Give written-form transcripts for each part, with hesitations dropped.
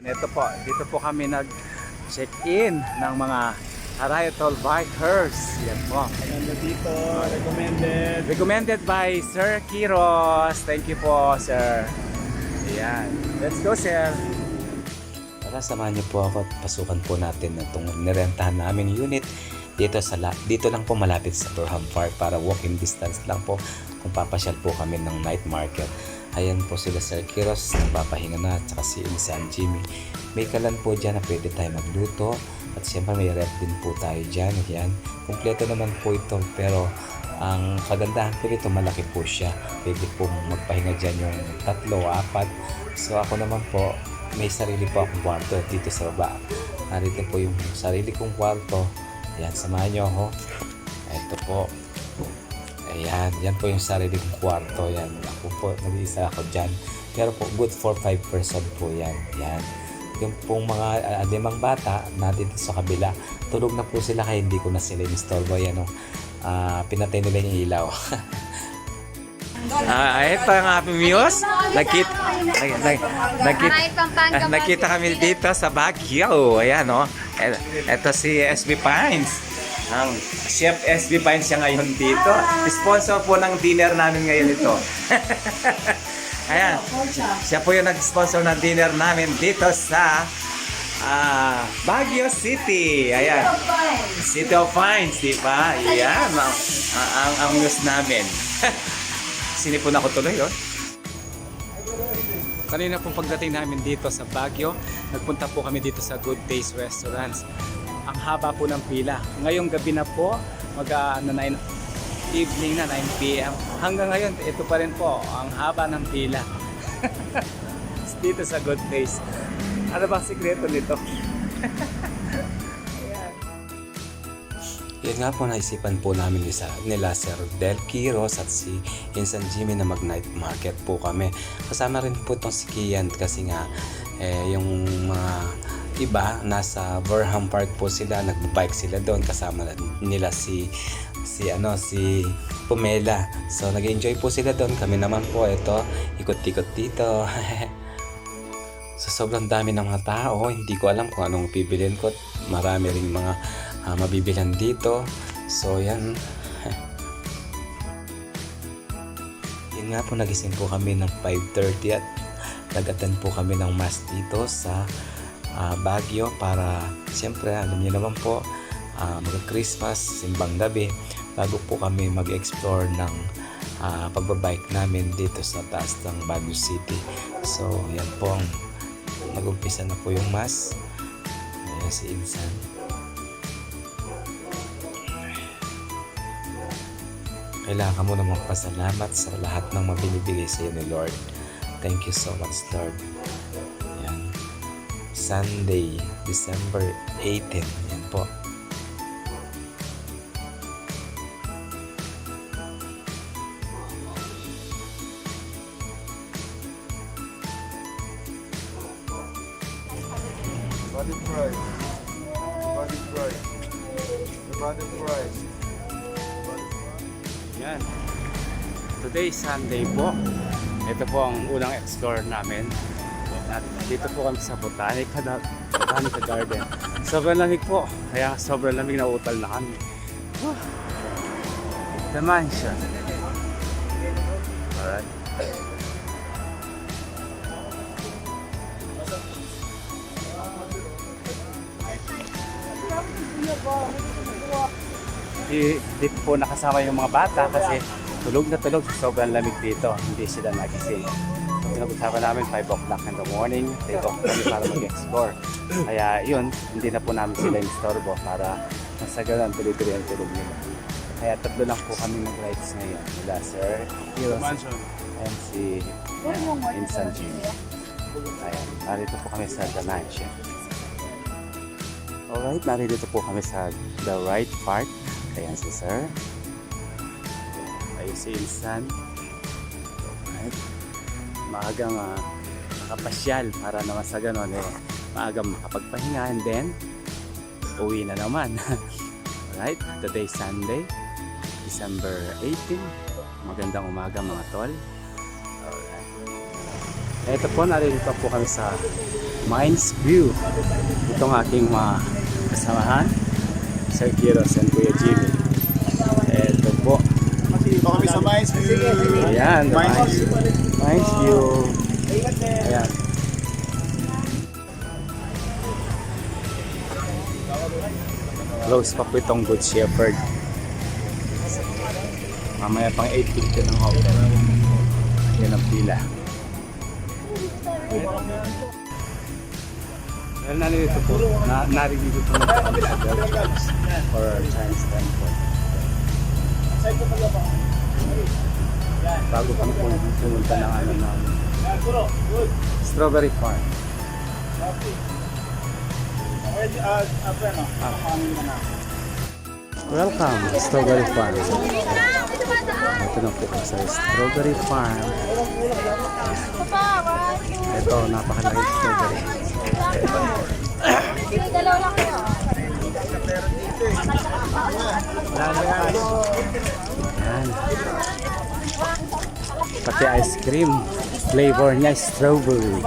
Ito po, dito po kami nag-check-in ng mga Arrival Bikers. Yan po. Maganda dito, recommended. Recommended by Sir Kiros. Thank you po, sir. Ayan. Let's go, sir. Tara, samahan niyo po ako at pasukan po natin itong nirentahan namin unit dito lang po malapit sa Burham Park para walking distance lang po kung papasyal po kami ng night market. Ayan po sila Sir Kiros, nagpapahinga na, at saka si Insan Jimmy. May kalan po dyan na pwede tayo magluto at siyempre may rep din po tayo dyan. Ayan, kumpleto naman po ito pero ang kagandahan po dito malaki po siya. Pwede po magpahinga dyan yung 3, 4. So ako naman po may sarili po akong kwarto dito sa baba. Narito po yung sarili kong kwarto. Ayan, samahan nyo ako. Ito po. Ayan, yan po yung sarili kong kwarto. Yan, ako po, nag-iisa ako dyan. Pero po, good for 5 person po yan. Yan. Yung pong mga 5 bata natin sa kabila, tulog na po sila kaya hindi ko na sila inistorbo. Yan o, pinatay nila yung ilaw. Ito ang Happy Meals. Nakita kami dito sa Baguio. Ayan, no? Ito si SB Pines. Ang Chef SB Pines siya ngayon dito. Sponsor po ng dinner namin ngayon ito. Ayan. Siya po yung nag-sponsor ng dinner namin dito sa Baguio City. Ayan. City of Pines, di ba? Ayan. Ang news namin. Sinipon ako tuloy, oh. Kanina pong pagdating namin dito sa Baguio, nagpunta po kami dito sa Good Taste Restaurants. Ang haba po ng pila. Ngayong gabi na po, evening na, 9 p.m. Hanggang ngayon, ito pa rin po, ang haba ng pila. Dito sa Good Taste. Ano bang sikreto nito? Yan nga po, naisipan po namin nila Sir Del Quiros at si Insan Jimmy na mag-night market po kami. Kasama rin po itong si Kian kasi nga yung mga iba nasa Burham Park po sila, nag-bike sila doon kasama nila si Pumela. So nag-enjoy po sila doon. Kami naman po ito, ikot-ikot dito. So sobrang dami ng mga tao, hindi ko alam kung anong pibilin ko. Marami ring mga mabibilan dito. So yan. Yun nga po, nagising po kami ng 5:30 at nag-attend po kami ng mass dito sa Baguio para siyempre alam niyo naman po mag-Christmas, simbang gabi bago po kami mag-explore ng pagbabike namin dito sa taas ng Baguio City. So yan po, nag-umpisa na po yung mass. Ayan si Insan. Kailangan ka muna magpasalamat sa lahat ng mabinibigay sa iyo ni Lord. Thank you so much, Lord. Ayan. Sunday, December 18. Yan po. Body price. Body price. Body price. Yan. Today Sunday po. Ito po ang unang explore namin. At dito po kami sa Botanica Garden. Sobrang lamig po. Kaya sobrang lamig na utal na kami. The mansion. Alright. Dito po nakasama yung mga bata kasi tulog na tulog. Sobrang lamig dito. Hindi sila nagising. Pinag-usapan namin 5 o'clock in the morning. Take off kami para mag-explore. Kaya yun, hindi na po namin sila instorbo para masagalan tuloy-tuloy ang tulog nila. Kaya 3 lang po kami mag-rides ngayon. Mula Sir Kiros and si Insan Jimmy. Ayan, narito po kami sa The Mansion. Alright, narito po kami sa The Right Park. Ayan si Sir. Ayun si Insan. Alright. Maagang nakapasyal para naman sa ganon maagang makapagpahinga and then uwi na naman. Alright, today Sunday, December 18. Magandang umaga mga tol. Alright. Ito po, narito po kami sa Mines View. Itong aking mga kasamahan, Sir Kiros and Kuya Jimmy. Ito po. Dito kami sa Mines View. Ayan, Mines View. Ayan. Close pa po itong Good Shepherd. Mamaya pang 8:50 ng open. Yan ang pila. Well, nandito po. Narinig po na for Chinese temple. Bago kami pumunta ng ano na Strawberry Farm. Welcome, Strawberry Farm. Ito na po sa Strawberry Farm. Ito, napakalaki strawberry. Dalawa lang kayo. Yan. Pati ice cream. Flavor niya strawberry.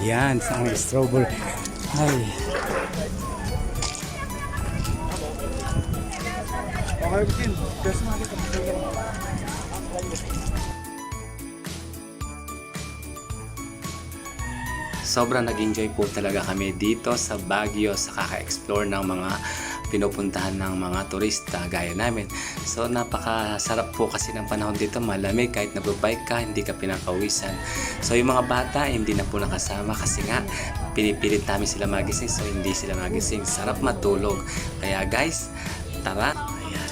Ayan, sa mga strawberry. Ay. Sobrang nag-enjoy po talaga kami dito sa Baguio sa kaka-explore ng mga pinupuntahan ng mga turista gaya namin. So napakasarap po kasi ng panahon dito, malamig kahit nag-bike ka, hindi ka pinakawisan. So yung mga bata hindi na po nakasama kasi nga pinipilit namin sila magising, so hindi sila magising. Sarap matulog. Kaya guys, tara. Ayan.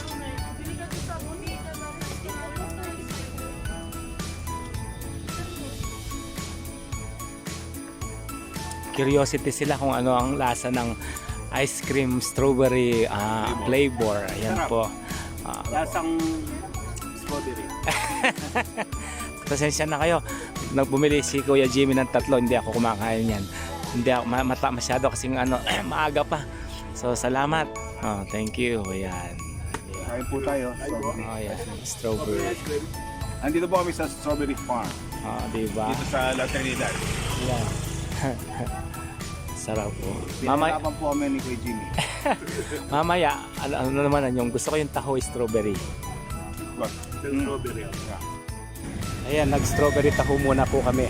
Curiosity sila kung ano ang lasa ng ice cream strawberry flavor. Ayan po. Lasang strawberry. Pasensya na kayo. Nagbumili si Kuya Jimmy ng 3, hindi ako kumakain yan. Hindi ako masyado kasi maaga pa. So salamat. Oh, thank you. Ayan. Kain po tayo. Oh, yeah. Strawberry. Andito po kami sa Strawberry Farm. Oh, diba? Dito sa La Trinidad. Ayan. Sarap po. Mamaya, Pinanapan po kami ni Kuya Jimmy. mamaya ano naman yung gusto ko yung tahoy strawberry. Strawberry. Ayan, nag-strawberry taho muna po kami.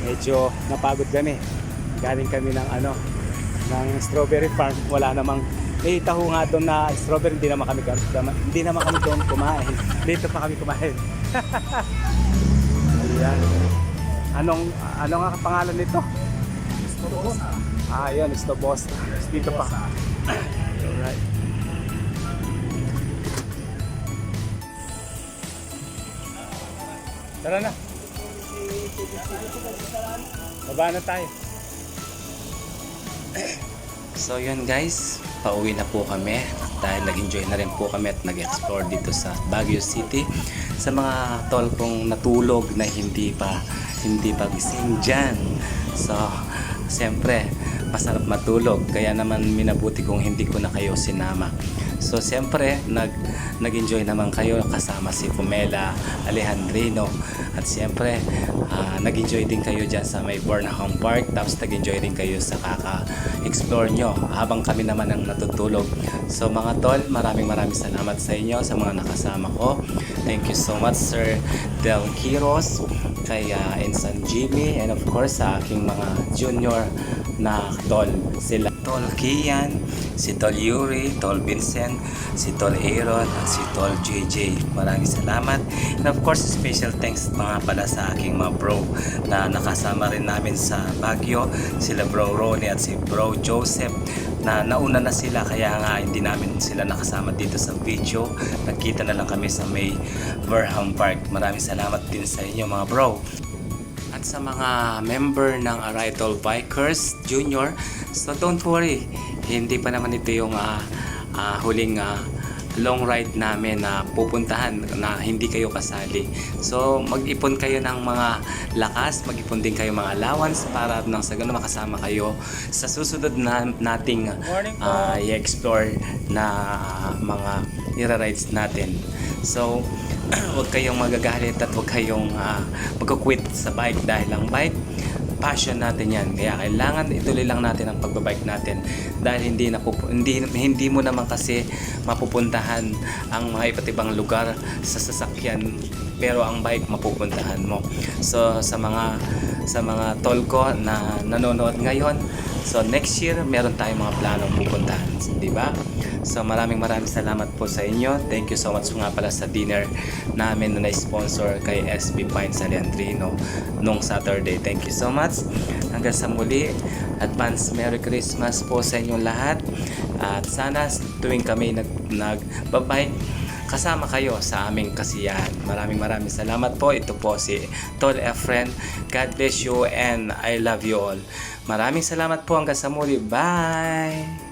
Medyo napagod kami. Galing kami ng ng strawberry farm. Wala namang may taho nga doon na strawberry, hindi naman kami doon kumain. Dito pa kami kumain. Ayan. Ano nga pangalan nito? Ayan, Stobosa. Dito pa. Alright. Tara na. Baba na tayo. So yun guys, pauwi na po kami dahil nag-enjoy na rin po kami at nag-explore dito sa Baguio City. Sa mga tol kong natulog na hindi pa gising dyan. So siyempre masarap matulog, kaya naman minabuti kong hindi ko na kayo sinama. So siyempre nag-enjoy naman kayo kasama si Pumela, Alejandrino, at siyempre nag-enjoy din kayo dyan sa may Burnham Park, tapos nag-enjoy din kayo sa kaka-explore nyo habang kami naman ang natutulog. So mga tol, maraming salamat sa inyo, sa mga nakasama ko. Thank you so much Sir Del Quiros, kay Ensign Jimmy, and of course sa aking mga junior na tol, sila Tol Kian, si Tol Yuri, Tol Vincent, si Tol Aaron, at si Tol JJ. Maraming salamat. And of course, special thanks mga pala sa aking mga bro na nakasama rin namin sa Baguio, sila Bro Ronnie at si Bro Joseph, na nauna na sila kaya nga hindi namin sila nakasama dito sa video. Nagkita na lang kami sa may Burnham Park. Maraming salamat din sa inyo mga bro. At sa mga member ng Aritol Bikers Junior, so don't worry, hindi pa naman ito yung huling long ride namin na pupuntahan na hindi kayo kasali. So mag-ipon kayo ng mga lakas, mag-ipon din kayo mga allowance para nang sa ganun makasama kayo sa susunod na nating i-explore na mga ira-rides natin. So huwag kayong magagalit at huwag kayong magkukwit sa bike dahil ang bike passion natin yan. Kaya kailangan ituloy lang natin ang pagbabike natin dahil hindi mo naman kasi mapupuntahan ang mga iba't ibang lugar sa sasakyan, pero ang bike mapupuntahan mo. So sa mga tol ko na nanonood ngayon, so next year meron tayong mga planong pupuntahan, di ba? So maraming salamat po sa inyo. Thank you so much nga pala sa dinner namin na na-sponsor kay SB Pines Alejandrino nung Saturday. Thank you so much. Hanggang sa muli, advance Merry Christmas po sa inyong lahat. At sana tuwing kami nagbabike, kasama kayo sa aming kasiyahan. Maraming salamat po. Ito po si Tol Efren. God bless you and I love you all. Maraming salamat po. Hanggang sa muli. Bye!